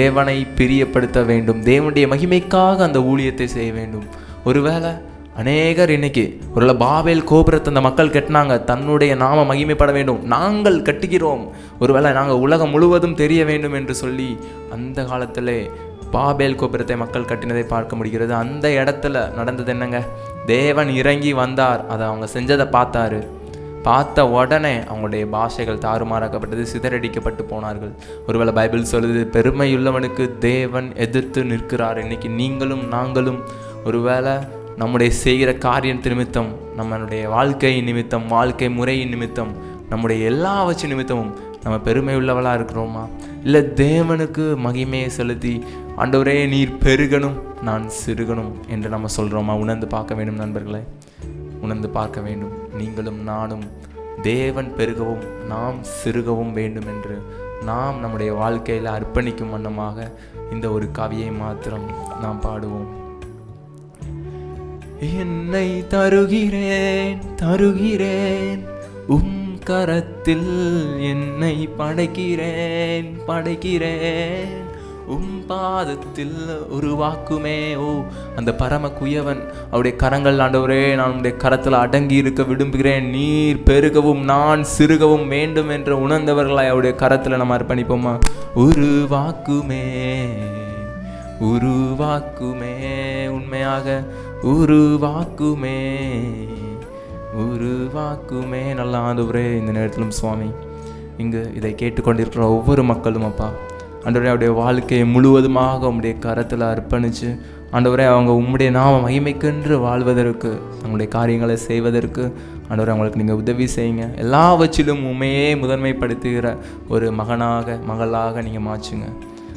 தேவனை பிரியப்படுத்த வேண்டும், தேவனுடைய மகிமைக்காக அந்த ஊழியத்தை செய்ய வேண்டும். ஒருவேளை அநேகர் இன்னைக்கு ஒருவேளை பாபேல் கோபுரத்தை அந்த மக்கள் கட்டினாங்க, தன்னுடைய நாம மகிமைப்பட வேண்டும், நாங்கள் கட்டுகிறோம், ஒருவேளை நாங்கள் உலகம் முழுவதும் தெரிய வேண்டும் என்று சொல்லி அந்த காலத்தில் பாபேல் கோபுரத்தை மக்கள் கட்டினதை பார்க்க முடிகிறது. அந்த இடத்துல நடந்தது என்னங்க? தேவன் இறங்கி வந்தார், அதை அவங்க செஞ்சதை பார்த்தாரு. பார்த்த உடனே அவங்களுடைய பாஷைகள் தாறுமாறாக்கப்பட்டது, சிதறடிக்கப்பட்டு போனார்கள். ஒருவேளை பைபிள் சொல்லுது, பெருமையுள்ளவனுக்கு தேவன் எதிர்த்து நிற்கிறார். இன்னைக்கு நீங்களும் நாங்களும் ஒருவேளை நம்முடைய செய்கிற காரியத்தின் நிமித்தம், நம்மளுடைய வாழ்க்கை நிமித்தம், வாழ்க்கை முறையின் நிமித்தம், நம்முடைய எல்லாவற்றின் நிமித்தமும் நம்ம பெருமை உள்ளவளாக இருக்கிறோமா? இல்லை தேவனுக்கு மகிமையை செலுத்தி ஆண்டவரே நீர் பெருகணும் நான் சிறுகணும் என்று நம்ம சொல்கிறோமா? உணர்ந்து பார்க்க வேண்டும் நண்பர்களே, உணர்ந்து பார்க்க வேண்டும். நீங்களும் நானும் தேவன் பெருகவும் நாம் சிறுகவும் வேண்டும் என்று நாம் நம்முடைய வாழ்க்கையில் அர்ப்பணிக்கும் வண்ணமாக இந்த ஒரு கவியை மாத்திரம் நாம் பாடுவோம். என்னை தருகிறேன் தருகிறேன், உம் கரத்தில் என்னை படைக்கிறேன் படைக்கிறேன், உம் பாதத்தில் உருவாக்குமே. ஓ, அந்த பரம குயவன் அவருடைய கரங்கள், ஆண்டவரே நான் உடைய கரத்தில் அடங்கி இருக்க விரும்புகிறேன், நீர் பெருகவும் நான் சிறுகவும் வேண்டும் என்று உணர்ந்தவர்களாய் அவருடைய கரத்தில் நம்ம அர்ப்பணிப்போமா? உருவாக்குமே உருவாக்குமே, உண்மையாக உருவாக்குமே உருவாக்குமே. நல்ல ஆண்டவரே, இந்த நேரத்திலும் சுவாமி இங்கு இதை கேட்டுக்கொண்டிருக்கிற ஒவ்வொரு மக்களும் அப்பா ஆண்டவரே அவருடைய வாழ்க்கையை முழுவதுமாக உம்முடைய கரத்தில் அர்ப்பணித்து ஆண்டவரே அவங்க உம்முடைய நாம மகிமைக்கென்று வாழ்வதற்கு, அவங்களுடைய காரியங்களை செய்வதற்கு ஆண்டவரே அவங்களுக்கு நீங்கள் உதவி செய்யுங்க. எல்லாவற்றிலும் உண்மையே முதன்மைப்படுத்துகிற ஒரு மகனாக மகளாக நீங்கள் மாற்றுங்க.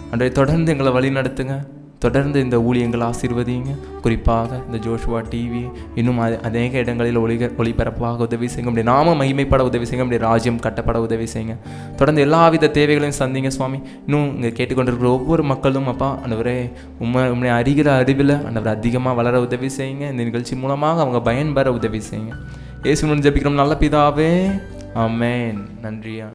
ஆண்டவரே தொடர்ந்து எங்களை வழி நடத்துங்க, தொடர்ந்து இந்த ஊழியங்களை ஆசீர்வதிங்க. குறிப்பாக இந்த ஜோஷுவா டிவி இன்னும் அநேக இடங்களில் ஒளிபரப்பாக உதவி செய்யுங்க, நம்முடைய நாம மகிமைப்பட உதவி செய்யுங்க, நம்முடைய ராஜ்யம் கட்டப்பட உதவி செய்யுங்க. தொடர்ந்து எல்லாவித தேவைகளையும் சந்திங்க சுவாமி. இன்னும் இங்கே கேட்டுக்கொண்டிருக்கிற ஒவ்வொரு மக்களும் அப்பா ஆண்டவரே உண்மை அறிகிற அறிவில் ஆண்டவர் அதிகமாக வளர உதவி செய்யுங்க. இந்த நிகழ்ச்சி மூலமாக அவங்க பயன்பெற உதவி செய்யுங்க. இயேசுவின் ஜெபிக்கிறோம் நல்ல பிதாவே, ஆமென். நன்றியா.